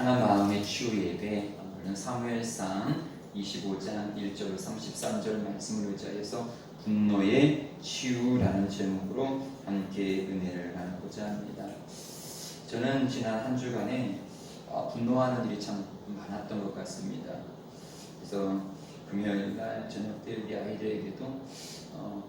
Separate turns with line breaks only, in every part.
상한 마음의 치유 예배, 오늘은 사무엘상 25장 1절 33절 말씀을 의지하여서 분노의 치유라는 제목으로 함께 은혜를 나누고자 합니다. 저는 지난 한 주간에 분노하는 일이 참 많았던 것 같습니다. 그래서 금요일 날 저녁 때 우리 아이들에게도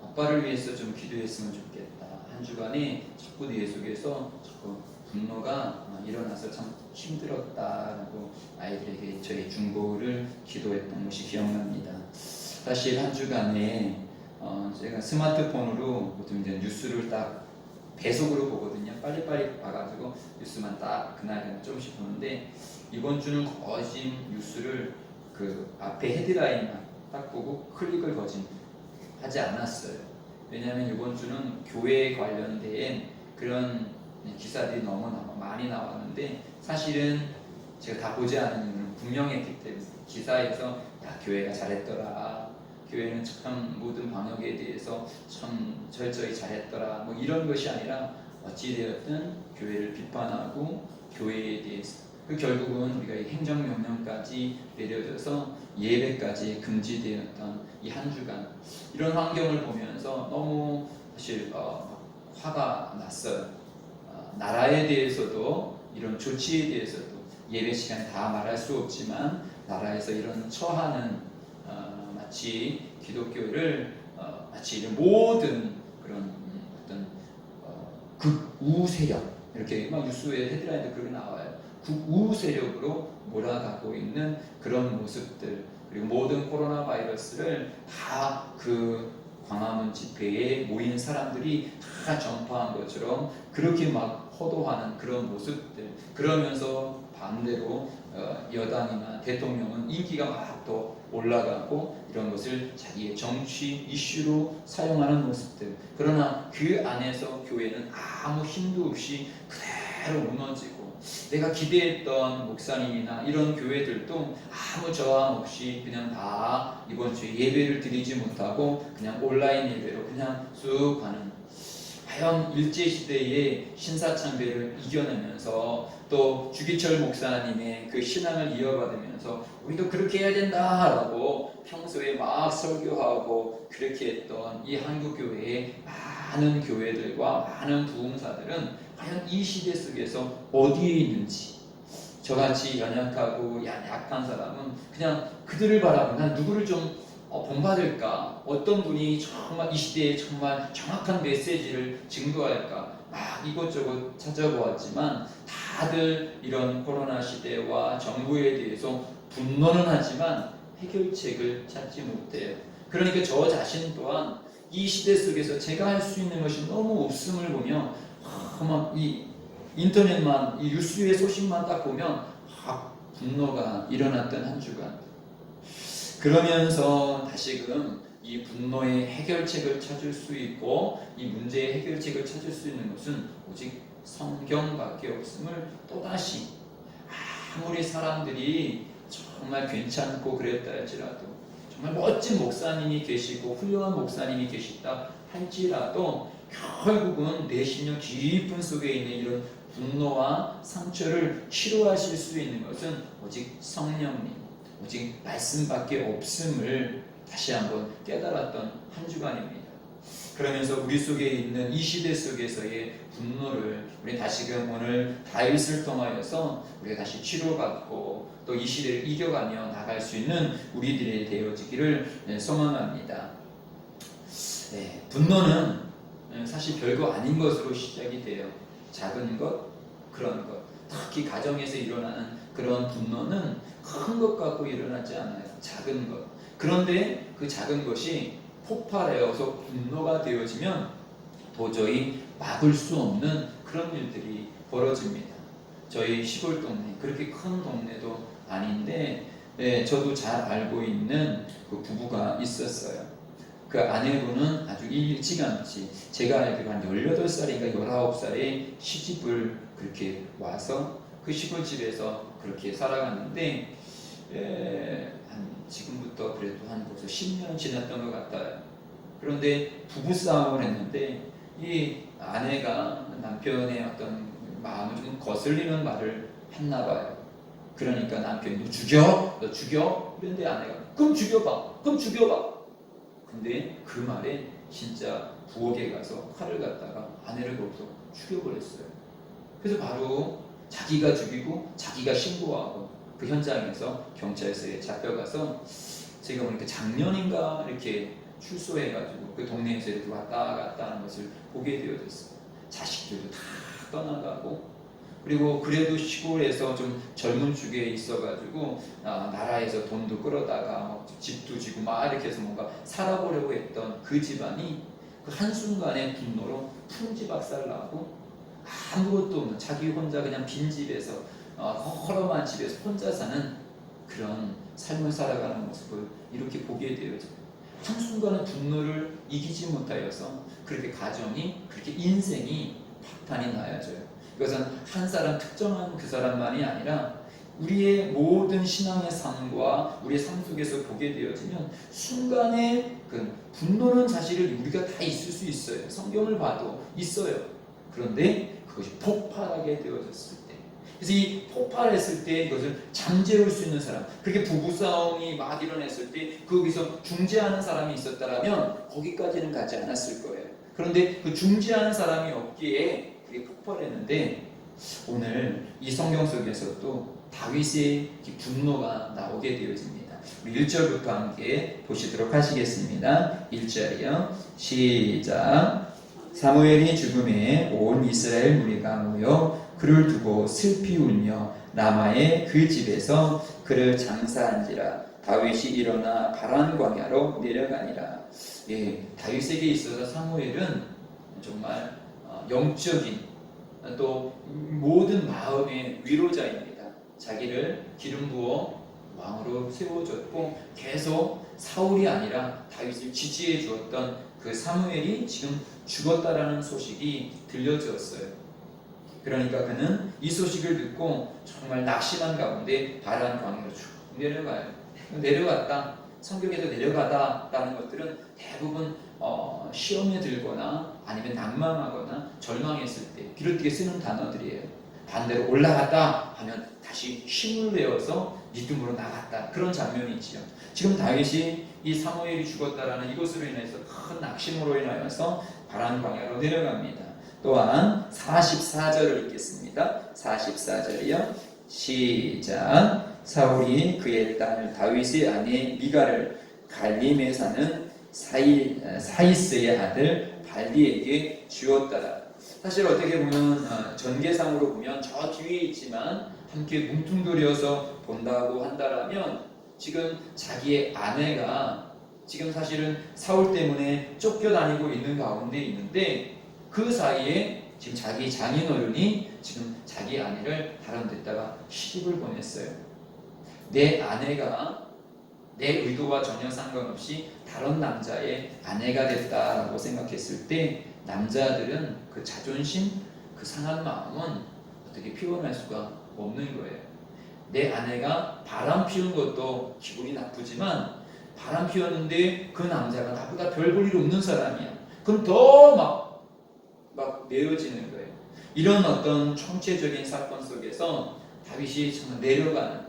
아빠를 위해서 좀 기도했으면 좋겠다. 한 주간에 자꾸 내 속에서 자꾸 분노가 일어나서 참 힘들었다라고 아이들에게 저의 중보를 기도했던 것이 기억납니다. 사실 한 주간에 제가 스마트폰으로 보통 이제 뉴스를 딱 배속으로 보거든요. 빨리빨리 봐가지고 뉴스만 딱 그날 조금씩 보는데 이번 주는 거진 뉴스를 그 앞에 헤드라인만 딱 보고 클릭을 거진 하지 않았어요. 왜냐하면 이번 주는 교회에 관련된 그런 기사들이 너무너무 많이 나왔는데 사실은 제가 다 보지 않은 이유는 분명했기 때문에 기사에서 야 교회가 잘했더라, 교회는 참 모든 방역에 대해서 참 철저히 잘했더라 뭐 이런 것이 아니라 어찌되었든 교회를 비판하고 교회에 대해서 결국은 우리가 이 행정명령까지 내려져서 예배까지 금지되었던 이 한 주간 이런 환경을 보면서 너무 사실 화가 났어요. 나라에 대해서도 이런 조치에 대해서도 예배 시간에 다 말할 수 없지만 나라에서 이런 처하는 마치 기독교를 마치 이런 모든 그런 어떤 극우 세력 이렇게 막 뉴스에 헤드라인도 그렇게 나와요. 극우 세력으로 몰아가고 있는 그런 모습들 그리고 모든 코로나 바이러스를 다 그 광화문 집회에 모인 사람들이 다 전파한 것처럼 그렇게 막 호도하는 그런 모습들 그러면서 반대로 여당이나 대통령은 인기가 막 또 올라가고 이런 것을 자기의 정치 이슈로 사용하는 모습들 그러나 그 안에서 교회는 아무 힘도 없이 그대로 무너지고 내가 기대했던 목사님이나 이런 교회들도 아무 저항 없이 그냥 다 이번 주에 예배를 드리지 못하고 그냥 온라인 예배로 그냥 쭉 가는 과연 일제시대의 신사참배를 이겨내면서 또 주기철 목사님의 그 신앙을 이어받으면서 우리도 그렇게 해야 된다라고 평소에 막 설교하고 그렇게 했던 이 한국교회의 많은 교회들과 많은 부흥사들은 과연 이 시대 속에서 어디에 있는지 저같이 연약하고 약한 사람은 그냥 그들을 바라보면 난 누구를 좀 본받을까? 어떤 분이 정말 이 시대에 정말 정확한 메시지를 증거할까? 막 이것저것 찾아보았지만 다들 이런 코로나 시대와 정부에 대해서 분노는 하지만 해결책을 찾지 못해요. 그러니까 저 자신 또한 이 시대 속에서 제가 할 수 있는 것이 너무 없음을 보며 막 이 인터넷만 이 뉴스의 소식만 딱 보면 분노가 일어났던 한 주간 그러면서 다시금 이 분노의 해결책을 찾을 수 있고 이 문제의 해결책을 찾을 수 있는 것은 오직 성경밖에 없음을 또다시 아무리 사람들이 정말 괜찮고 그랬다 할지라도 정말 멋진 목사님이 계시고 훌륭한 목사님이 계시다 할지라도 결국은 내 심령 깊은 속에 있는 이런 분노와 상처를 치료하실 수 있는 것은 오직 성령님 오직 말씀밖에 없음을 다시 한번 깨달았던 한 주간입니다. 그러면서 우리 속에 있는 이 시대 속에서의 분노를 우리 다시금 오늘 다윗을 통하여서 우리가 다시 치료받고 또 이 시대를 이겨가며 나갈 수 있는 우리들이 되어지기를 소망합니다. 네, 분노는 사실 별거 아닌 것으로 시작이 돼요. 작은 것, 그런 것. 특히 가정에서 일어나는 그런 분노는 큰 것 갖고 일어나지 않아요. 작은 것. 그런데 그 작은 것이 폭발해서 분노가 되어지면 도저히 막을 수 없는 그런 일들이 벌어집니다. 저희 시골 동네, 그렇게 큰 동네도 아닌데 저도 잘 알고 있는 그 부부가 있었어요. 그 아내분은 아주 일찌감치 제가 알기로 한 18살인가 19살에 시집을 그렇게 와서 그 시골집에서 그렇게 살아갔는데 지금부터 그래도 한 벌써 10년 지났던 것 같아요. 그런데 부부싸움을 했는데 이 아내가 남편의 어떤 마음을 좀 거슬리는 말을 했나 봐요. 그러니까 남편이 너 죽여? 그런데 아내가 그럼 죽여봐. 근데 그 말에 진짜 부엌에 가서 칼을 갖다가 아내를 거기서 죽여버렸어요. 그래서 바로 자기가 죽이고 자기가 신고하고 그 현장에서 경찰서에 잡혀가서 제가 보니까 작년인가 이렇게 출소해가지고 그 동네에서 이렇게 왔다 갔다 하는 것을 보게 되어졌어요. 자식들도 다 떠나가고, 그리고 그래도 시골에서 좀 젊은 축에 있어가지고 나라에서 돈도 끌어다가 집도 지고 막 이렇게 해서 뭔가 살아보려고 했던 그 집안이 그 한순간에 분노로 풍지박살나고 아무것도 없는 자기 혼자 그냥 빈집에서 허름한 집에서 혼자 사는 그런 삶을 살아가는 모습을 이렇게 보게 되어져요. 한순간에 분노를 이기지 못하여서 그렇게 가정이, 그렇게 인생이 파탄이 나야져요. 이것은 한 사람, 특정한 그 사람만이 아니라 우리의 모든 신앙의 삶과 우리의 삶 속에서 보게 되어지면 순간에 그 분노는 사실은 우리가 다 있을 수 있어요. 성경을 봐도 있어요. 그런데 그것이 폭발하게 되어졌을 때, 그래서 이 폭발했을 때 이것을 잠재울 수 있는 사람, 그렇게 부부싸움이 막 일어났을 때 거기서 중재하는 사람이 있었다면 거기까지는 가지 않았을 거예요. 그런데 그 중재하는 사람이 없기에 그게 폭발했는데, 오늘 이 성경 속에서도 다윗의 분노가 나오게 되어집니다. 우리 1절부터 함께 보시도록 하시겠습니다. 1절이요. 시작. 사무엘이 죽음에 온 이스라엘 무리가 모여 그를 두고 슬피 울며 라마의 그 집에서 그를 장사한지라. 다윗이 일어나 바란 광야로 내려가니라. 다윗에게 있어서 사무엘은 정말 영적인 또 모든 마음의 위로자입니다. 자기를 기름 부어 왕으로 세워줬고 계속 사울이 아니라 다윗을 지지해 주었던 그 사무엘이 지금 죽었다라는 소식이 들려주었어요. 그러니까 그는 이 소식을 듣고 정말 낙심한 가운데 바란 광야로 쭉 내려가요. 내려갔다, 성경에도 내려가다라는 것들은 대부분 시험에 들거나 아니면 낭망하거나 절망했을 때 비롯되게 쓰는 단어들이에요. 반대로 올라갔다 하면 다시 힘을 내어서 믿음으로 나갔다, 그런 장면이 있지요. 지금 다윗이 이 사무엘이 죽었다라는 이것으로 인해서 큰 낙심으로 인하여서 바란 광야로 내려갑니다. 또한 44절을 읽겠습니다. 44절이요. 시작. 사울이 그의 딸 다윗의 아내 미가를 갈림에 사는 사이스의 아들 발디에게 주었더라. 사실 어떻게 보면 전개상으로 보면 저 뒤에 있지만 함께 뭉뚱그려서 본다고 한다라면 지금 자기의 아내가 지금 사실은 사울 때문에 쫓겨다니고 있는 가운데 있는데, 그 사이에 지금 자기 장인어른이 지금 자기 아내를 다른 데다가 시집을 보냈어요. 내 아내가 내 의도와 전혀 상관없이 다른 남자의 아내가 됐다라고 생각했을 때 남자들은 그 자존심, 그 상한 마음은 어떻게 표현할 수가 없는 거예요. 내 아내가 바람 피운 것도 기분이 나쁘지만 바람 피웠는데 그 남자가 나보다 별 볼 일 없는 사람이야. 그럼 더 막 내어지는 거예요. 이런 어떤 총체적인 사건 속에서 다윗이 정말 내려가는,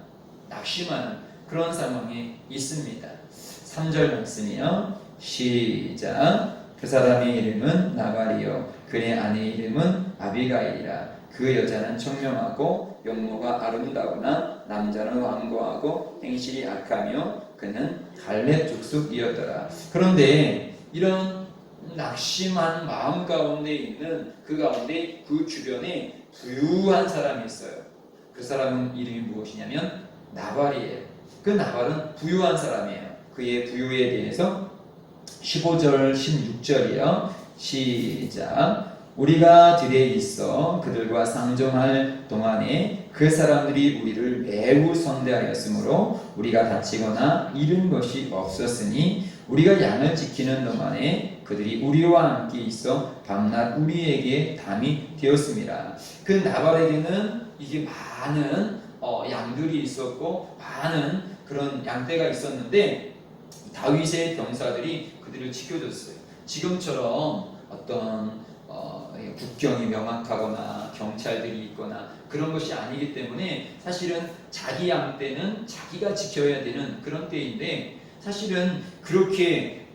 낙심하는 그런 상황에 있습니다. 3절 말씀이요. 시작. 그 사람의 이름은 나발이요 그의 아내 이름은 아비가일이라. 그 여자는 청명하고 용모가 아름다우나 남자는 완고하고 행실이 악하며 그는 갈렙 족속이었더라. 그런데 이런 낙심한 마음 가운데 있는 그 가운데 그 주변에 부유한 사람이 있어요. 그 사람은 이름이 무엇이냐면 나발이에요. 그 나발은 부유한 사람이에요. 그의 부유에 대해서 15절 16절이요. 시작. 우리가 들에 있어 그들과 상종할 동안에 그 사람들이 우리를 매우 선대하였으므로 우리가 다치거나 잃은 것이 없었으니 우리가 양을 지키는 동안에 그들이 우리와 함께 있어 밤낮 우리에게 담이 되었습니다. 그 나발에게는 이게 많은 양들이 있었고 많은 그런 양떼가 있었는데 다윗의 병사들이 그들을 지켜줬어요. 지금처럼 어떤 국경이 명확하거나 경찰들이 있거나 그런 것이 아니기 때문에 사실은 자기 양 떼는 자기가 지켜야 되는 그런 때인데 사실은 그렇게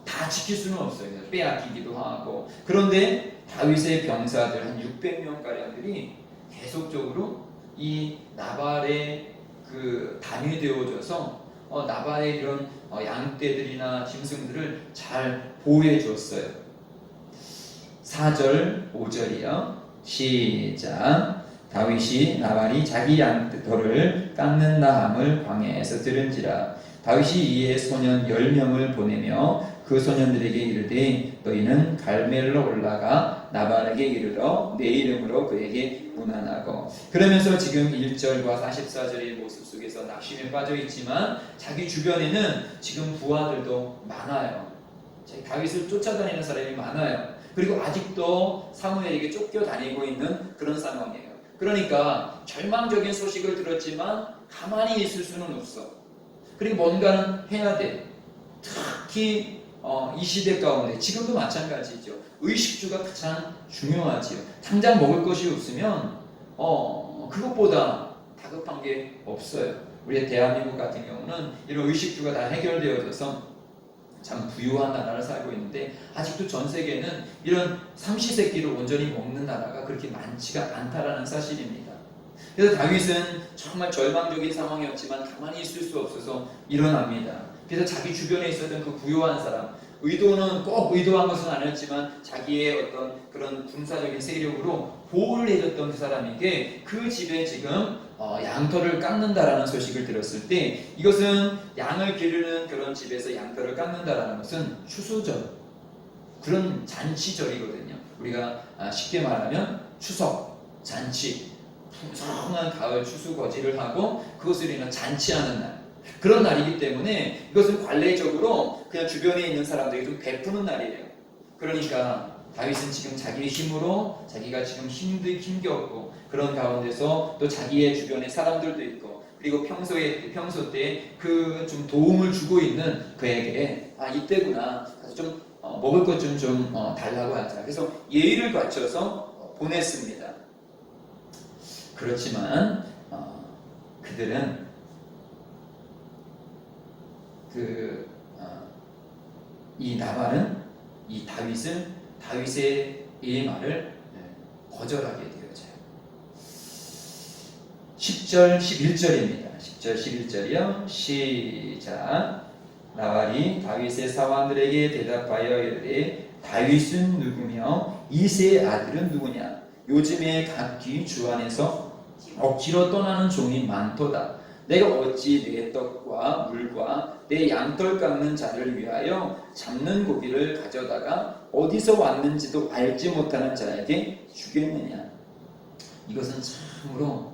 다 지킬 수는 없어요. 빼앗기기도 하고. 그런데 다윗의 병사들 한 600명 가량들이 계속적으로 이 나발의 그 담이 되어줘서 나발의 이런 양떼들이나 짐승들을 잘 보호해 주었어요. 4절 5절이요. 시작. 다윗이 나발이 자기 양털을 깎는다 함을 광야에서 들은지라. 다윗이 이에 소년 10명을 보내며 그 소년들에게 이르되 너희는 갈멜로 올라가 나발에게 이르러 내 이름으로 그에게 문안하고. 그러면서 지금 1절과 44절의 모습 속에서 낙심에 빠져 있지만 자기 주변에는 지금 부하들도 많아요. 다윗을 쫓아다니는 사람이 많아요. 그리고 아직도 사무엘에게 쫓겨다니고 있는 그런 상황이에요. 그러니까 절망적인 소식을 들었지만 가만히 있을 수는 없어. 그리고 뭔가는 해야 돼. 특히 이 시대 가운데 지금도 마찬가지죠. 의식주가 가장 중요하지요. 당장 먹을 것이 없으면 그것보다 다급한 게 없어요. 우리 대한민국 같은 경우는 이런 의식주가 다 해결되어져서 참 부유한 나라를 살고 있는데 아직도 전 세계는 이런 삼시세끼를 온전히 먹는 나라가 그렇게 많지가 않다라는 사실입니다. 그래서 다윗은 정말 절망적인 상황이었지만 가만히 있을 수 없어서 일어납니다. 그래서 자기 주변에 있었던 그 부유한 사람, 의도는 꼭 의도한 것은 아니었지만 자기의 어떤 그런 군사적인 세력으로 보호를 해줬던 그 사람에게 그 집에 지금 양털을 깎는다라는 소식을 들었을 때 이것은 양을 기르는 그런 집에서 양털을 깎는다라는 것은 추수절, 그런 잔치절이거든요. 우리가 쉽게 말하면 추석, 잔치, 풍성한 가을 추수거지를 하고 그것으로 인한 잔치하는 날, 그런 날이기 때문에 이것은 관례적으로 그냥 주변에 있는 사람들에게 좀 베푸는 날이에요. 그러니까 다윗은 지금 자기의 힘으로 자기가 지금 힘겹고 그런 가운데서 또 자기의 주변에 사람들도 있고 그리고 평소 때 그 좀 도움을 주고 있는 그에게 이때구나 가서 좀 먹을 것 좀 달라고 하자. 그래서 예의를 갖춰서 보냈습니다. 그렇지만 그들은 이 나발은 이 다윗의 이 말을 거절하게 되어져요. 10절 11절입니다. 10절 11절이요. 시작. 나발이 다윗의 사원들에게 대답하여 이르되 다윗은 누구며 이새의 아들은 누구냐? 요즘에 각기 주 안에서 억지로 떠나는 종이 많도다. 내가 어찌 내 떡과 물과 내 양털 깎는 자를 위하여 잡는 고기를 가져다가 어디서 왔는지도 알지 못하는 자에게 주겠느냐. 이것은 참으로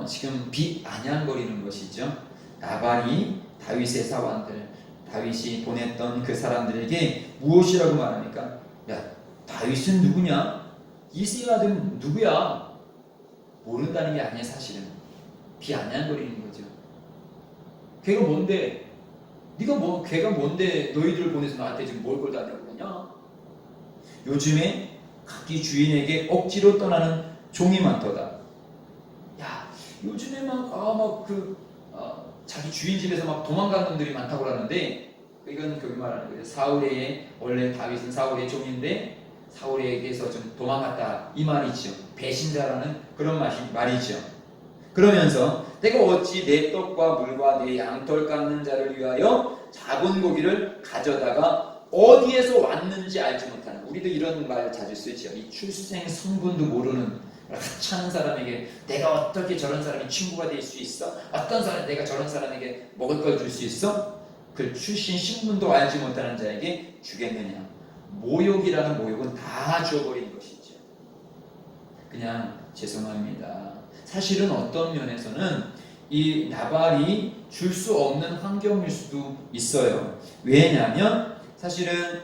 지금 비아냥거리는 것이죠. 나발이 다윗의 사원들, 다윗이 보냈던 그 사람들에게 무엇이라고 말합니까? 야, 다윗은 누구냐? 이새의 아들은 누구야? 모른다는 게 아니야. 사실은 비아냥거리는 거죠. 걔가 뭔데? 걔가 뭔데 너희들을 보내서 나한테 지금 뭘 걸다냐고 그러냐? 요즘에 각기 주인에게 억지로 떠나는 종이 많도다. 야, 요즘에 자기 주인 집에서 막 도망가는 놈들이 많다고 그러는데 이건 그 말하는 거예요. 원래 다윗은 사울의 종인데 사울에게서 좀 도망갔다 이 말이죠. 배신자라는 그런 말이죠. 그러면서 내가 어찌 내 떡과 물과 내 양털 깎는 자를 위하여 잡은 고기를 가져다가 어디에서 왔는지 알지 못하는, 우리도 이런 말 자주 쓰죠. 이 출생 성분도 모르는 하찮은 사람에게 내가 어떻게 저런 사람이 친구가 될 수 있어? 어떤 사람 내가 저런 사람에게 먹을 걸 줄 수 있어? 그 출신 신분도 알지 못하는 자에게 주겠느냐. 모욕이라는 모욕은 다 주어버린 것이죠. 그냥 죄송합니다. 사실은 어떤 면에서는 이 나발이 줄 수 없는 환경일 수도 있어요. 왜냐하면 사실은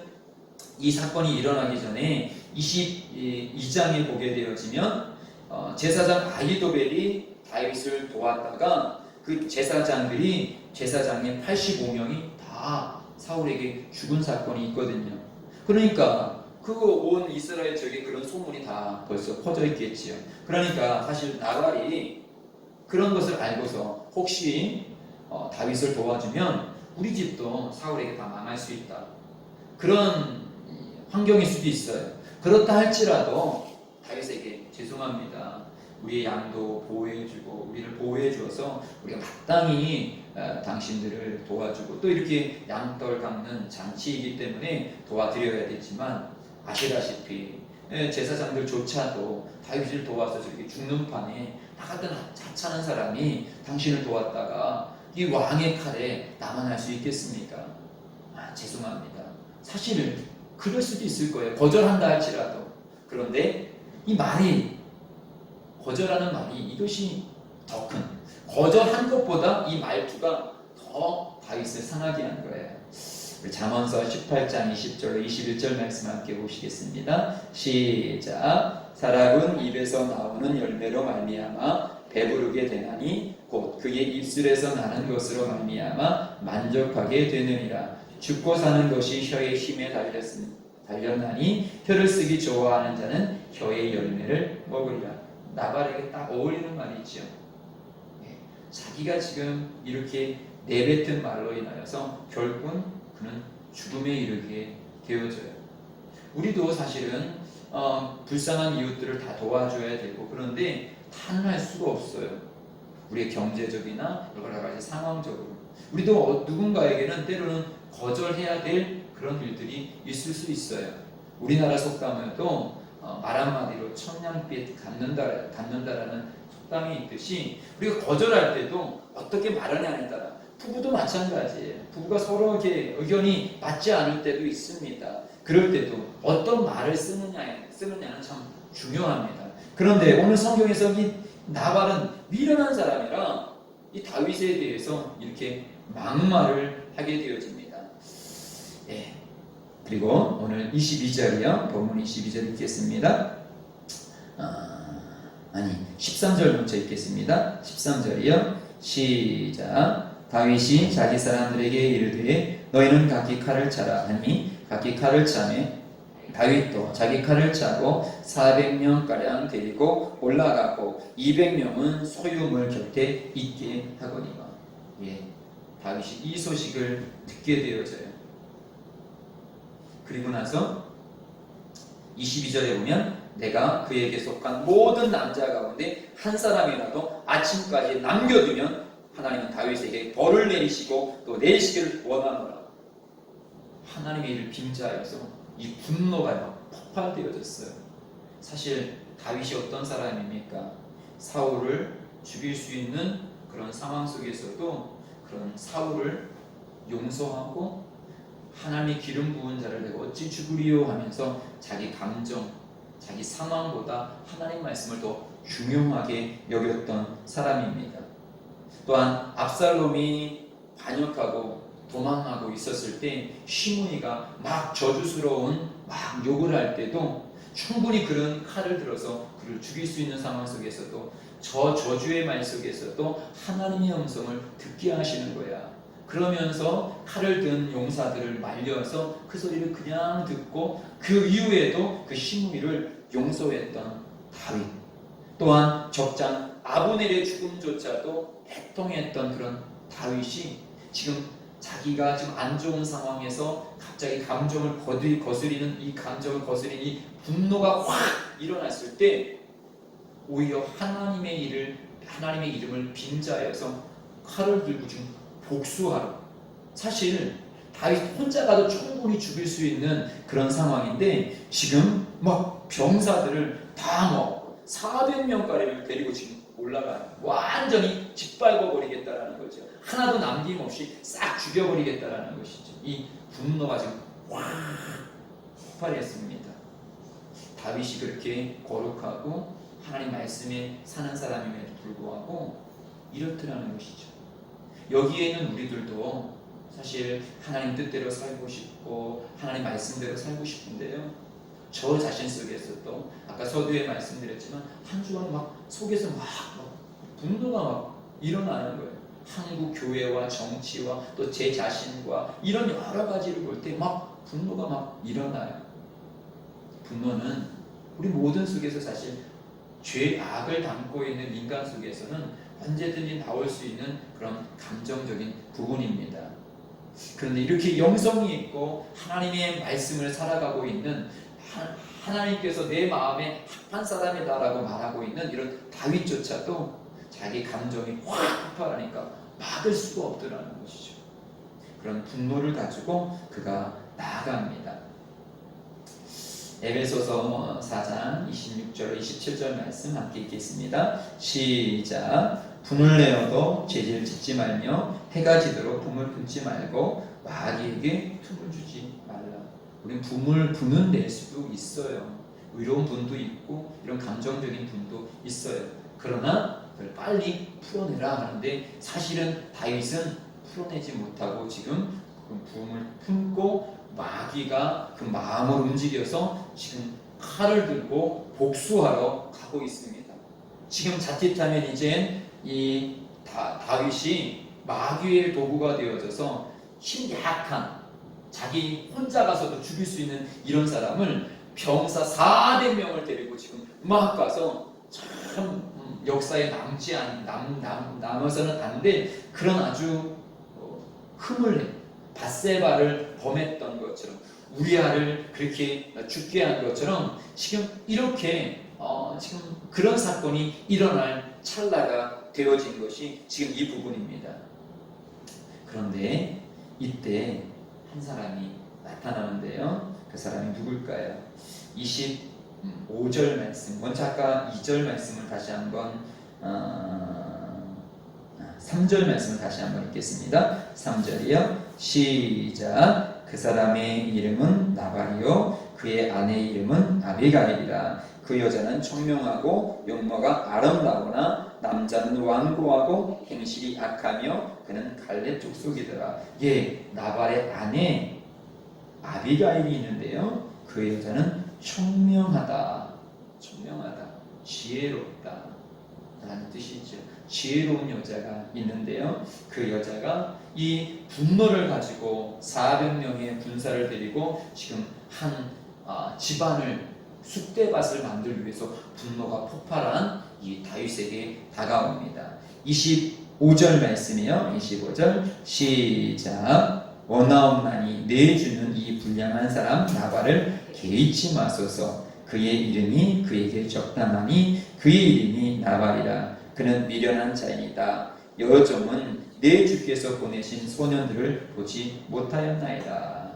이 사건이 일어나기 전에 22장에 보게 되어지면 제사장 아히도벨이 다윗을 도왔다가 그 제사장의 85명이 다 사울에게 죽은 사건이 있거든요. 그러니까 그 온 이스라엘 지역에 그런 소문이 다 벌써 퍼져 있겠지요. 그러니까 사실 나발이 그런 것을 알고서 혹시 다윗을 도와주면 우리 집도 사울에게 다 망할 수 있다. 그런 환경일 수도 있어요. 그렇다 할지라도 다윗에게 죄송합니다. 우리의 양도 보호해주고 우리를 보호해 주어서 우리가 마땅히 당신들을 도와주고 또 이렇게 양떨 깎는 잔치이기 때문에 도와드려야겠지만 아시다시피 제사장들조차도 다윗을 도와서 저렇게 죽는 판에 나 같은 하찮은 사람이 당신을 도왔다가 이 왕의 칼에 남아날 수 있겠습니까? 죄송합니다. 사실 그럴 수도 있을 거예요. 거절한다 할지라도. 그런데 이 말이 거절하는 말이 이것이 더 큰 거절한 것보다 이 말투가 더 다윗을 상하게 한 거예요. 잠언서 18장 20절로 21절 말씀 함께 보시겠습니다. 시작. 사람은 입에서 나오는 열매로 말미암아 배부르게 되나니 곧 그의 입술에서 나는 것으로 말미암아 만족하게 되느니라. 죽고 사는 것이 혀의 힘에 달렸나니 혀를 쓰기 좋아하는 자는 혀의 열매를 먹으리라. 나발에게 딱 어울리는 말이죠. 자기가 지금 이렇게 내뱉은 말로 인하여서 결국은 그는 죽음에 이르게 되어져요. 우리도 사실은 불쌍한 이웃들을 다 도와줘야 되고 그런데 탄할 수가 없어요. 우리의 경제적이나 여러 가지 상황적으로 우리도 누군가에게는 때로는 거절해야 될 그런 일들이 있을 수 있어요. 우리나라 속담에도 말 한마디로 천냥빛 갚는다라는 속담이 있듯이 우리가 거절할 때도 어떻게 말하냐에 따라 부부도 마찬가지예요. 부부가 서로 이렇게 의견이 맞지 않을 때도 있습니다. 그럴 때도 어떤 말을 쓰느냐는 참 중요합니다. 그런데 오늘 성경에서 이 나발은 미련한 사람이라 이 다윗에 대해서 이렇게 막말을 하게 되어집니다. 예. 그리고 오늘 22절이요. 본문 22절 읽겠습니다. 13절 먼저 읽겠습니다. 13절이요. 시작. 다윗이 자기 사람들에게 이르되 너희는 각기 칼을 차라 하니 각기 칼을 차매 다윗도 자기 칼을 차고 400명가량 데리고 올라가고 200명은 소유물 곁에 있게 하거니와. 예, 다윗이 이 소식을 듣게 되어져요. 그리고 나서 22절에 보면 내가 그에게 속한 모든 남자 가운데 한 사람이라도 아침까지 남겨두면 하나님은 다윗에게 벌을 내리시고 또 내리시기를 원하노라. 하나님의 일을 빙자해서 이 분노가 막 폭발되어졌어요. 사실 다윗이 어떤 사람입니까? 사울을 죽일 수 있는 그런 상황 속에서도 그런 사울을 용서하고 하나님의 기름 부은 자를 내가 어찌 죽으리요 하면서 자기 감정, 자기 상황보다 하나님 말씀을 더 중요하게 여겼던 사람입니다. 또한 압살롬이 반역하고 도망하고 있었을 때 시므이가 막 저주스러운 막 욕을 할 때도 충분히 그런 칼을 들어서 그를 죽일 수 있는 상황 속에서도 저 저주의 말 속에서도 하나님의 음성을 듣게 하시는 거야. 그러면서 칼을 든 용사들을 말려서 그 소리를 그냥 듣고 그 이후에도 그 시므이를 용서했던 다윗. 또한 적장 아브넬의 죽음조차도 애통했던 그런 다윗이 지금 자기가 지금 안 좋은 상황에서 갑자기 감정을 거스리는 이 감정을 거스리는 이 분노가 확 일어났을 때 오히려 하나님의 이름을 빙자해서 칼을 들고 지금 복수하러. 사실 다윗 혼자 가도 충분히 죽일 수 있는 그런 상황인데 지금 막 병사들을 다 400명가량을 데리고 지금 올라가요. 완전히 짓밟아 버리겠다라는 거죠. 하나도 남김없이 싹 죽여버리겠다라는 것이죠. 이 분노가 지금 확 폭발했습니다. 다윗이 그렇게 거룩하고 하나님 말씀에 사는 사람임에도 불구하고 이렇더라는 것이죠. 여기에는 우리들도 사실 하나님 뜻대로 살고 싶고 하나님 말씀대로 살고 싶은데요. 저 자신 속에서도 아까 서두에 말씀드렸지만 한 주간 막 속에서 막 분노가 막 일어나는 거예요. 한국 교회와 정치와 또 제 자신과 이런 여러 가지를 볼 때 막 분노가 막 일어나요. 분노는 우리 모든 속에서 사실 죄악을 담고 있는 인간 속에서는 언제든지 나올 수 있는 그런 감정적인 부분입니다. 그런데 이렇게 영성이 있고 하나님의 말씀을 살아가고 있는 하나님께서 내 마음에 합한 사람이다라고 말하고 있는 이런 다윗조차도 자기 감정이 확 폭발하니까 막을 수가 없더라는 것이죠. 그런 분노를 가지고 그가 나아갑니다. 에베소서 4장 26절 27절 말씀 함께 읽겠습니다. 시작. 분을 내어도 죄질 짓지 말며 해가 지도록 붐을 품지 말고 마귀에게 틈을 주지 말라. 우린 분은 낼 수도 있어요. 의로운 분도 있고 이런 감정적인 분도 있어요. 그러나 그걸 빨리 풀어내라 하는데 사실은 다윗은 풀어내지 못하고 지금 그 붐을 품고 마귀가 그 마음을 움직여서 지금 칼을 들고 복수하러 가고 있습니다. 지금 자칫하면 이제 이 다윗이 마귀의 도구가 되어져서 힘 약한 자기 혼자 가서도 죽일 수 있는 이런 사람을 병사 400명을 데리고 지금 막 가서 참 역사에 남아서는 안 될 그런 아주 흠을 내 밧세바를 범했던 것처럼 우리아를 그렇게 죽게 한 것처럼 지금 이렇게 지금 그런 사건이 일어날 찰나가 되어진 것이 지금 이 부분입니다. 그런데 이때 한 사람이 나타나는데요. 그 사람이 누굴까요? 25절 말씀, 먼저 아까 2절 말씀을 다시 한번 3절 말씀을 다시 한번 읽겠습니다. 3절이요. 시작. 그 사람의 이름은 나발이요 그의 아내의 이름은 아비가일이라. 그 여자는 총명하고 용모가 아름다우나 남자는 완고하고 행실이 악하며 그는 갈렙 족속이더라. 나발의 아내 아비가일이 있는데요. 그 여자는 총명하다, 지혜롭다 라는 뜻이죠. 지혜로운 여자가 있는데요. 그 여자가 이 분노를 가지고 400명의 군사를 데리고 지금 한 집안을 쑥대밭을 만들기 위해서 분노가 폭발한 이 다윗에게 다가옵니다. 25절 말씀이요. 25절 시작. 원하옵나니 내 주는 이 불량한 사람 나발을 개의치 마소서. 그의 이름이 그에게 적당하니 그의 이름이 나발이라. 그는 미련한 자이다. 여종은 내 주께서 보내신 소년들을 보지 못하였나이다.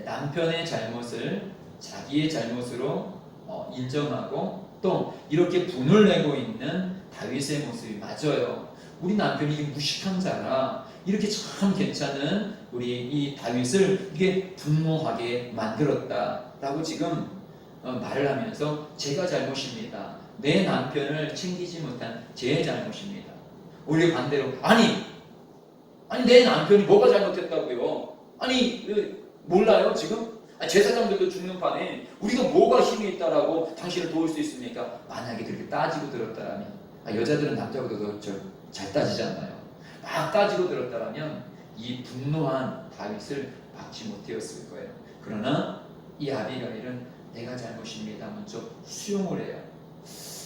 남편의 잘못을 자기의 잘못으로 인정하고 또 이렇게 분을 내고 있는 다윗의 모습이 맞아요. 우리 남편이 무식한 자라 이렇게 참 괜찮은 우리 이 다윗을 이게 분노하게 만들었다라고 지금 말을 하면서 제가 잘못입니다. 내 남편을 챙기지 못한 제 잘못입니다. 오히려 반대로 아니 내 남편이 뭐가 잘못했다고요? 몰라요 지금? 제사장들도 죽는 판에 우리가 뭐가 힘이 있다라고 당신을 도울 수 있습니까? 만약에 그렇게 따지고 들었다라면 여자들은 남자보다 더 잘 따지잖아요. 막 따지고 들었다라면 이 분노한 다윗을 막지 못하였을 거예요. 그러나 이 아비가일은 내가 잘못입니다 먼저 수용을 해요.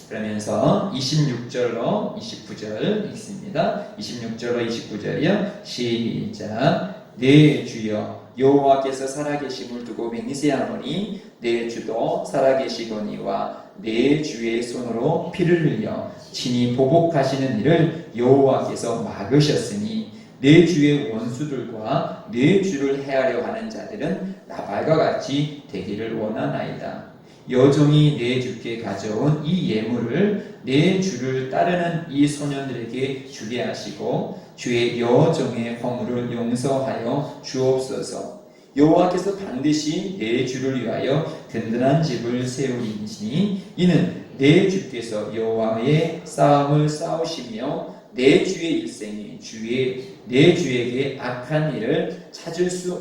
그러면서 26절로 29절 읽습니다. 26절로 29절이요. 시작. 내 주여 여호와께서 살아계심을 두고 맹세하노니 내 주도 살아계시거니와 내 주의 손으로 피를 흘려 친히 보복하시는 일을 여호와께서 막으셨으니 내 주의 원수들과 내 주를 해하려 하는 자들은 나발과 같이 되기를 원하나이다. 여종이 내 주께 가져온 이 예물을 내 주를 따르는 이 소년들에게 주게 하시고 주의 여종의 허물을 용서하여 주옵소서. 여호와께서 반드시 내 주를 위하여 든든한 집을 세우리니 이는 내 주께서 여호와의 싸움을 싸우시며 내 주의 일생이 내 주에게 악한 일을 찾을 수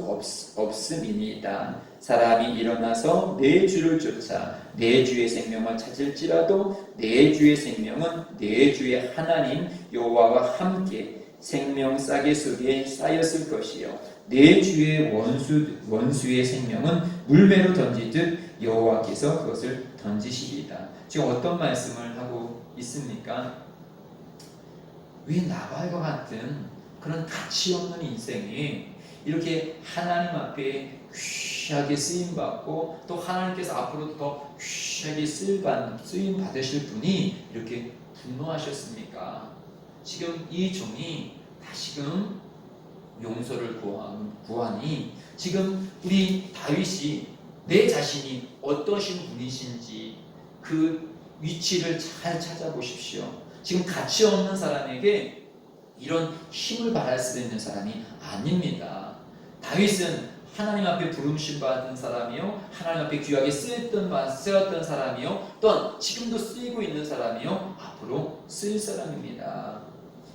없음이니이다. 사람이 일어나서 내 주를 쫓아 내 주의 생명을 찾을지라도 내 주의 생명은 내 주의 하나님 여호와와 함께 생명 싸개 속에 쌓였을 것이요 내 주의 원수의 생명은 물매로 던지듯 여호와께서 그것을 던지시리이다. 지금 어떤 말씀을 하고 있습니까? 왜 나발과 같은 그런 가치 없는 인생이 이렇게 하나님 앞에 귀하게 쓰임받고 또 하나님께서 앞으로도 더 귀하게 쓰임받으실 분이 이렇게 분노하셨습니까? 지금 이 종이 다시금 용서를 구하니 지금 우리 다윗이 내 자신이 어떠신 분이신지 그 위치를 잘 찾아보십시오. 지금 가치 없는 사람에게 이런 힘을 발할 수 있는 사람이 아닙니다. 다윗은 하나님 앞에 부름심 받은 사람이요 하나님 앞에 귀하게 쓰였던 사람이요 또한 지금도 쓰이고 있는 사람이요 앞으로 쓰일 사람입니다.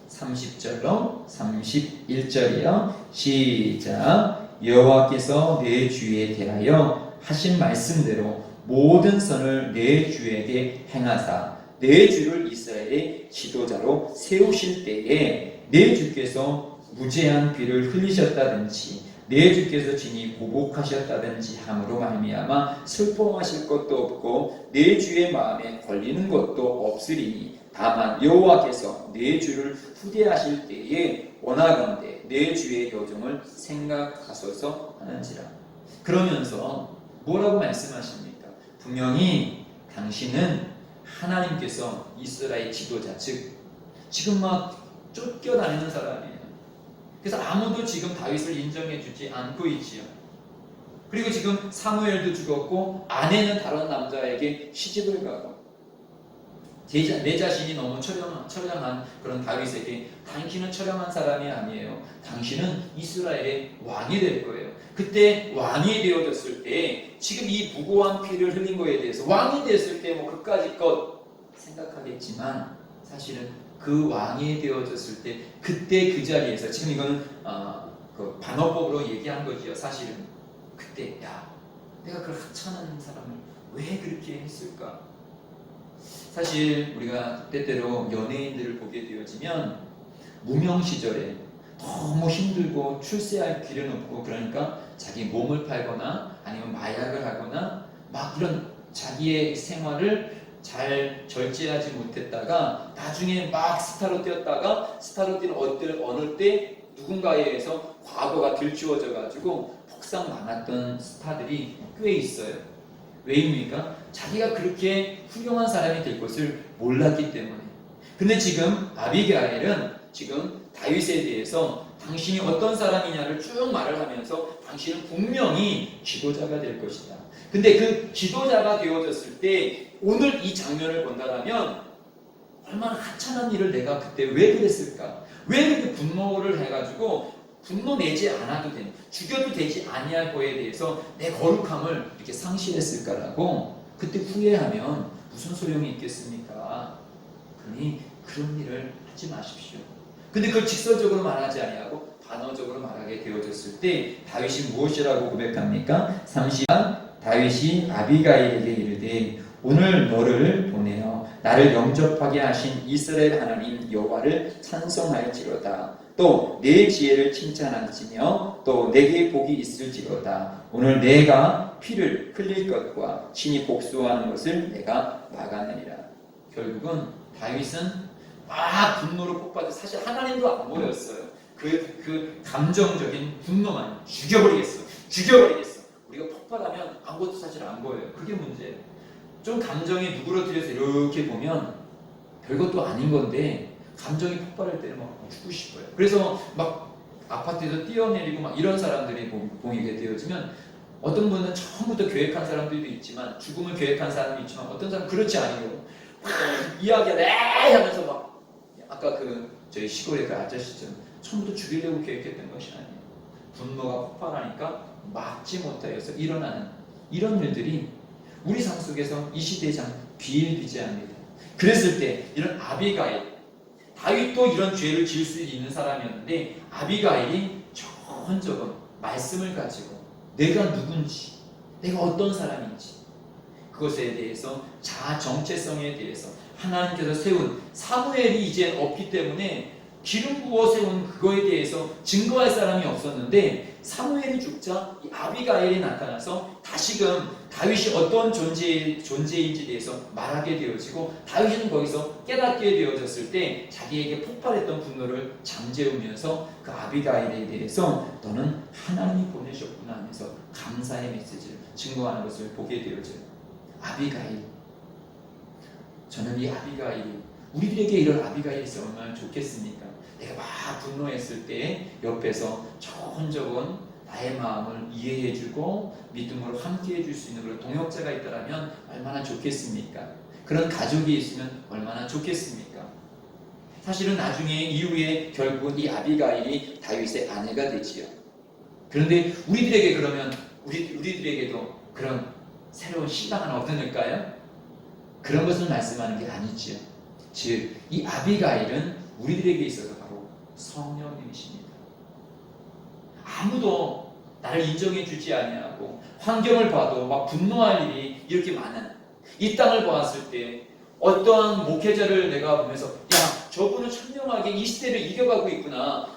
30절로 31절이요 시작. 여호와께서 내 주에 대하여 하신 말씀대로 모든 선을 내 주에게 행하사 내 주를 이스라엘의 지도자로 세우실 때에 내 주께서 무죄한 피를 흘리셨다든지 내 주께서 진히 보복하셨다든지 함으로 말미암아 슬퍼하실 것도 없고 내 주의 마음에 걸리는 것도 없으리니 다만 여호와께서 내 주를 후대하실 때에 원하건대 내 주의 여종을 생각하소서 하는지라. 그러면서 뭐라고 말씀하십니까? 분명히 당신은 하나님께서 이스라엘 지도자 즉 지금 막 쫓겨다니는 사람이에요. 그래서 아무도 지금 다윗을 인정해주지 않고 있지요. 그리고 지금 사무엘도 죽었고 아내는 다른 남자에게 시집을 가고 내 자신이 너무 처량한 그런 다윗에게 당신은 처량한 사람이 아니에요. 당신은 이스라엘의 왕이 될 거예요. 그때 왕이 되어졌을 때 지금 이 무고한 피를 흘린 거에 대해서 왕이 됐을 때 뭐 그까짓 것 생각하겠지만 사실은 그 왕이 되어졌을 때 그때 그 자리에서 지금 이거는 그 반어법으로 얘기한 거지요. 사실은 그때 야 내가 그 하찮은 사람을 왜 그렇게 했을까? 사실 우리가 때때로 연예인들을 보게 되어지면 무명 시절에 너무 힘들고 출세할 길은 없고 그러니까 자기 몸을 팔거나 아니면 마약을 하거나 막 이런 자기의 생활을 잘 절제하지 못했다가 나중에 막 스타로 뛰었다가 스타로 뛰는 어느 때 누군가에 의해서 과거가 들추어져 가지고 폭삭 망했던 스타들이 꽤 있어요. 왜입니까? 자기가 그렇게 훌륭한 사람이 될 것을 몰랐기 때문에. 근데 지금 아비게일은 지금 다윗에 대해서 당신이 어떤 사람이냐를 쭉 말을 하면서 당신은 분명히 지도자가 될 것이다. 근데 그 지도자가 되어졌을 때 오늘 이 장면을 본다면 얼마나 하찮은 일을 내가 그때 왜 그랬을까? 왜 그렇게 분노를 해가지고 분노 내지 않아도 되는, 죽여도 되지 아니할 거에 대해서 내 거룩함을 이렇게 상실했을까라고 그때 후회하면 무슨 소용이 있겠습니까? 그러니 그런 일을 하지 마십시오. 근데 그걸 직설적으로 말하지 아니하고 단어적으로 말하게 되어졌을 때 다윗이 무엇이라고 고백합니까? 30장 다윗이 아비가일에게 이르되 오늘 너를 보내어 나를 영접하게 하신 이스라엘 하나님 여호와를 찬송할지로다. 또 내 지혜를 칭찬할지며 또 내게 복이 있을지로다. 오늘 내가 피를 흘릴 것과 친히 복수하는 것을 내가 막아내리라. 결국은 다윗은 막 분노로 폭발해. 사실 하나님도 안 보였어요. 그 감정적인 분노만 죽여버리겠어. 우리가 폭발하면 아무것도 사실 안 보여요. 그게 문제예요. 좀 감정이 누그러뜨려서 이렇게 보면 별것도 아닌 건데 감정이 폭발할 때는 막 죽고 싶어요. 그래서 막 아파트에서 뛰어내리고 막 이런 사람들이 보이게 되어지면 어떤 분은 처음부터 계획한 사람들도 있지만 죽음을 계획한 사람도 있지만 어떤 사람은 그렇지 않아요. 막 이야기하네 하면서 막 아까 저희 시골의 그 아저씨처럼 처음부터 죽이려고 계획했던 것이 아니에요. 분노가 폭발하니까 막지 못하여서 일어나는 이런 일들이 우리 삶 속에서 이 시대장 비일비재합니다. 그랬을 때 이런 아비가일, 다윗도 이런 죄를 지을 수 있는 사람이었는데 아비가일이 조곤조곤 말씀을 가지고 내가 누군지, 내가 어떤 사람인지 그것에 대해서 자아 정체성에 대해서 하나님께서 세운 사무엘이 이제 없기 때문에 기름 부어 세운 그거에 대해서 증거할 사람이 없었는데 사무엘이 죽자 이 아비가일이 나타나서 다시금 다윗이 어떤 존재인지 대해서 말하게 되어지고 다윗은 거기서 깨닫게 되어졌을 때 자기에게 폭발했던 분노를 잠재우면서 그 아비가일에 대해서 너는 하나님이 보내셨구나 하면서 감사의 메시지를 증거하는 것을 보게 되어져요. 아비가일, 저는 이 아비가일이 우리들에게 이런 아비가일이 있으면 얼마나 좋겠습니까? 내가 막 분노했을 때 옆에서 조곤조곤 나의 마음을 이해해주고 믿음으로 함께해 줄 수 있는 그런 동역자가 있다면 얼마나 좋겠습니까? 그런 가족이 있으면 얼마나 좋겠습니까? 사실은 나중에 이후에 결국은 이 아비가일이 다윗의 아내가 되지요. 그런데 우리들에게 그러면 우리들에게도 그런 새로운 신랑 하나 얻을까요? 그런 것을 말씀하는 게 아니지요. 즉, 이 아비가일은 우리들에게 있어서 바로 성령님이십니다. 아무도 나를 인정해 주지 아니하고 환경을 봐도 막 분노할 일이 이렇게 많은 이 땅을 보았을 때 어떠한 목회자를 내가 보면서 야, 저분은 현명하게 이 시대를 이겨가고 있구나,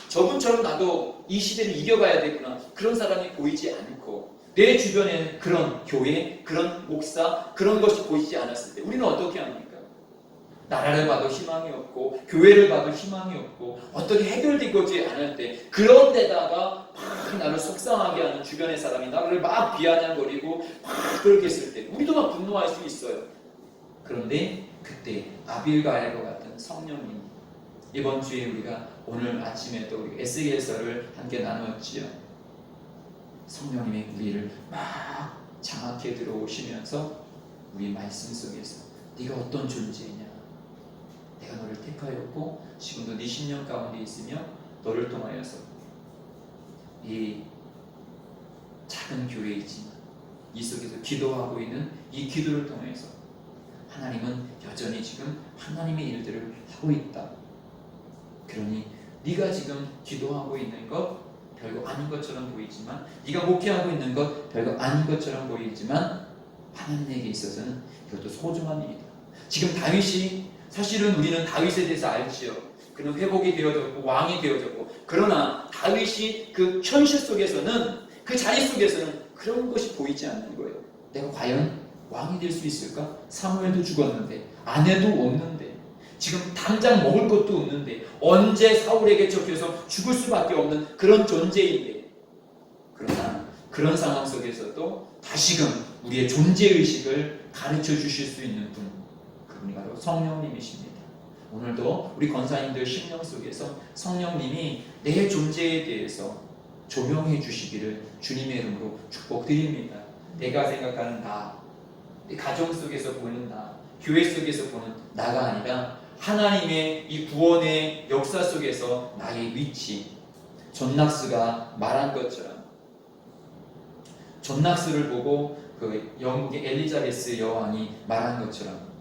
저분처럼 나도 이 시대를 이겨가야 되구나, 그런 사람이 보이지 않고 내 주변에는 그런 교회, 그런 목사, 그런 것이 보이지 않았을 때 우리는 어떻게 합니까? 나라를 봐도 희망이 없고 교회를 봐도 희망이 없고 어떻게 해결되지 않을 때 그런 데다가 막 나를 속상하게 하는 주변의 사람이 나를 막 비아냥거리고 막 그렇게 했을 때 우리도 막 분노할 수 있어요. 그런데 그때 아빌가일과 같은 성령님, 이번 주에 우리가 오늘 아침에도 우리 에스겔서를 함께 나누었지요. 성령님이 우리를 막 장악해 들어오시면서 우리 말씀 속에서 네가 어떤 존재이냐, 내가 너를 택하였고 지금도 네 신령 가운데 있으며 너를 통하여서 이 작은 교회이지만 이 속에서 기도하고 있는 이 기도를 통해서 하나님은 여전히 지금 하나님의 일들을 하고 있다. 그러니 네가 지금 기도하고 있는 것 별거 아닌 것처럼 보이지만, 네가 목회하고 있는 것 별거 아닌 것처럼 보이지만 하나님에게 있어서는 이것도 소중한 일이다. 지금 다윗이, 사실은 우리는 다윗에 대해서 알지요. 그는 회복이 되어졌고 왕이 되어졌고, 그러나 다윗이 그 현실 속에서는, 그 자리 속에서는 그런 것이 보이지 않는 거예요. 내가 과연 왕이 될 수 있을까? 사무엘도 죽었는데, 아내도 없는데, 지금 당장 먹을 것도 없는데, 언제 사울에게 쫓겨서 죽을 수밖에 없는 그런 존재인데, 그러나 그런 상황 속에서도 다시금 우리의 존재의식을 가르쳐 주실 수 있는 분, 그분이 바로 성령님이십니다. 오늘도 우리 권사님들 심령 속에서 성령님이 내 존재에 대해서 조명해 주시기를 주님의 이름으로 축복드립니다. 내가 생각하는 나, 내 가정 속에서 보는 나, 교회 속에서 보는 나가 아니라 하나님의 이 구원의 역사 속에서 나의 위치, 존낙스가 말한 것처럼, 존낙스를 보고 그 영국의 엘리자베스 여왕이 말한 것처럼,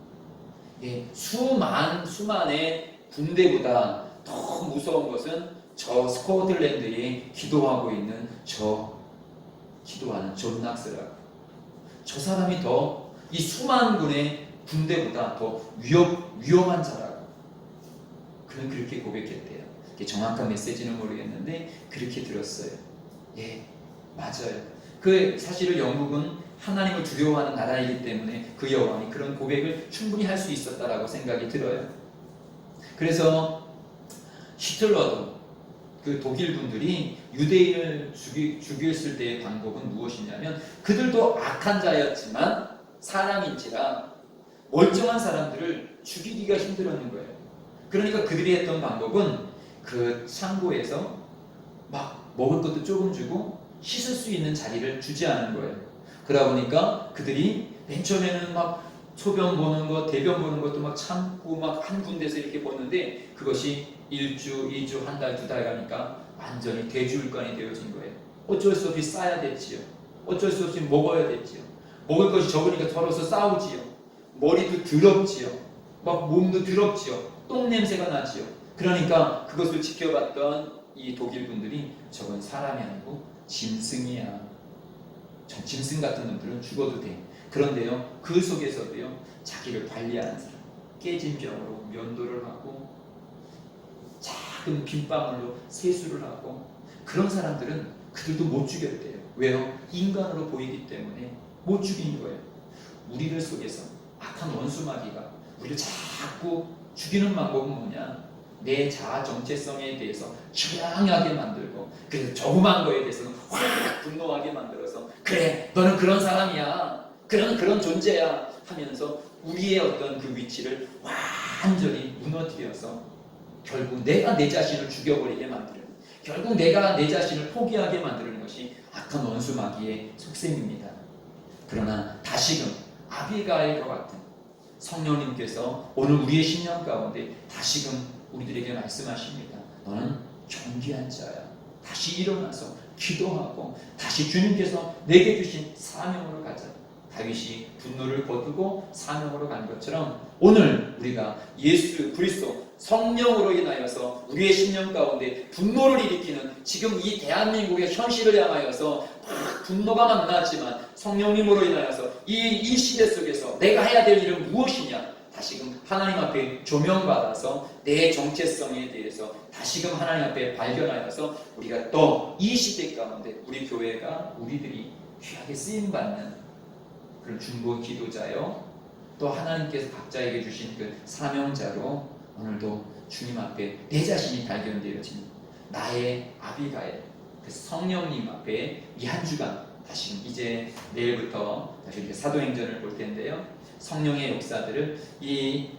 수만의 군대보다 더 무서운 것은 저 스코틀랜드에 기도하고 있는 기도하는 존낙스라고. 저 사람이 더 이 수만 군의 군대보다 더 위험한 자라고. 그는 그렇게 고백했대요. 정확한 메시지는 모르겠는데 그렇게 들었어요. 예, 맞아요. 사실은 영국은 하나님을 두려워하는 나라이기 때문에 그 여왕이 그런 고백을 충분히 할 수 있었다라고 생각이 들어요. 그래서 히틀러도, 그 독일 분들이 유대인을 죽였을 때의 방법은 무엇이냐면, 그들도 악한 자였지만 사람인지라 멀쩡한 사람들을 죽이기가 힘들었는 거예요. 그러니까 그들이 했던 방법은 그 창고에서 막 먹을 것도 조금 주고 씻을 수 있는 자리를 주지 않은 거예요. 그러다 보니까 그들이 맨 처음에는 막 소변 보는 것, 대변 보는 것도 막 참고 막 한 군데서 이렇게 보는데, 그것이 1주, 2주, 한 달, 2달 가니까 완전히 대주일관이 되어진 거예요. 어쩔 수 없이 싸야 됐지요. 어쩔 수 없이 먹어야 됐지요. 먹을 것이 적으니까 더러워서 싸우지요. 머리도 더럽지요. 막 몸도 더럽지요. 똥 냄새가 나지요. 그러니까 그것을 지켜봤던 이 독일 분들이 저건 사람이 아니고 짐승이야. 저 짐승 같은 놈들은 죽어도 돼. 그런데요, 그 속에서도요, 자기를 관리하는 사람, 깨진 병으로 면도를 하고 작은 빗방울로 세수를 하고 그런 사람들은 그들도 못 죽였대요. 왜요? 인간으로 보이기 때문에 못 죽인 거예요. 우리들 속에서 악한 원수마귀가 우리를 자꾸 죽이는 방법은 뭐냐? 내 자아 정체성에 대해서 처량하게 만들고 그래서 조그만 거에 대해서는 확 분노하게 만들어서 그래 너는 그런 사람이야 그런 존재야 하면서 우리의 어떤 그 위치를 완전히 무너뜨려서 결국 내가 내 자신을 죽여버리게 만드는 결국 내가 내 자신을 포기하게 만드는 것이 악한 원수 마귀의 속셈입니다. 그러나 다시금 아비가일과 같은 성령님께서 오늘 우리의 심령 가운데 다시금 우리들에게 말씀하십니다. 너는 존귀한 자야. 다시 일어나서 기도하고 다시 주님께서 내게 주신 사명으로 가자. 다윗이 분노를 거두고 사명으로 간 것처럼 오늘 우리가 예수 그리스도 성령으로 인하여서 우리의 심령 가운데 분노를 일으키는 지금 이 대한민국의 현실을 향하여서 분노가 만났지만 성령님으로 인하여서 이 시대 속에서 내가 해야 될 일은 무엇이냐? 다시금 하나님 앞에 조명받아서 내 정체성에 대해서 다시금 하나님 앞에 발견하여서 우리가 또 이 시대 가운데 우리 교회가 우리들이 귀하게 쓰임받는 그런 중보 기도자요 또 하나님께서 각자에게 주신 그 사명자로 오늘도 주님 앞에 내 자신이 발견되어진 나의 아비가일 그 성령님 앞에 이 한 주간 다시 이제 내일부터 다시 이렇게 사도행전을 볼 텐데요. 성령의 역사들을 이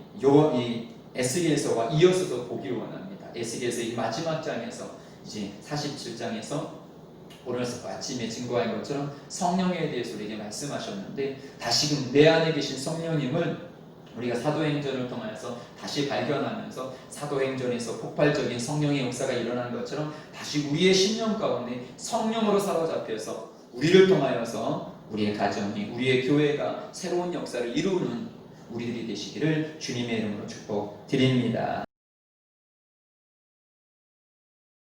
에스겔서와 이어서도 보기를 원합니다. 에스겔서 이 마지막 장에서 이제 47장에서 오늘 아침에 증거한 것처럼 성령에 대해서 우리에게 말씀하셨는데 다시금 내 안에 계신 성령님을 우리가 사도행전을 통해서 다시 발견하면서 사도행전에서 폭발적인 성령의 역사가 일어난 것처럼 다시 우리의 심령 가운데 성령으로 사로잡혀서 우리를 통하여서 우리의 가정이 우리의 교회가 새로운 역사를 이루는 우리들이 되시기를 주님의 이름으로 축복드립니다.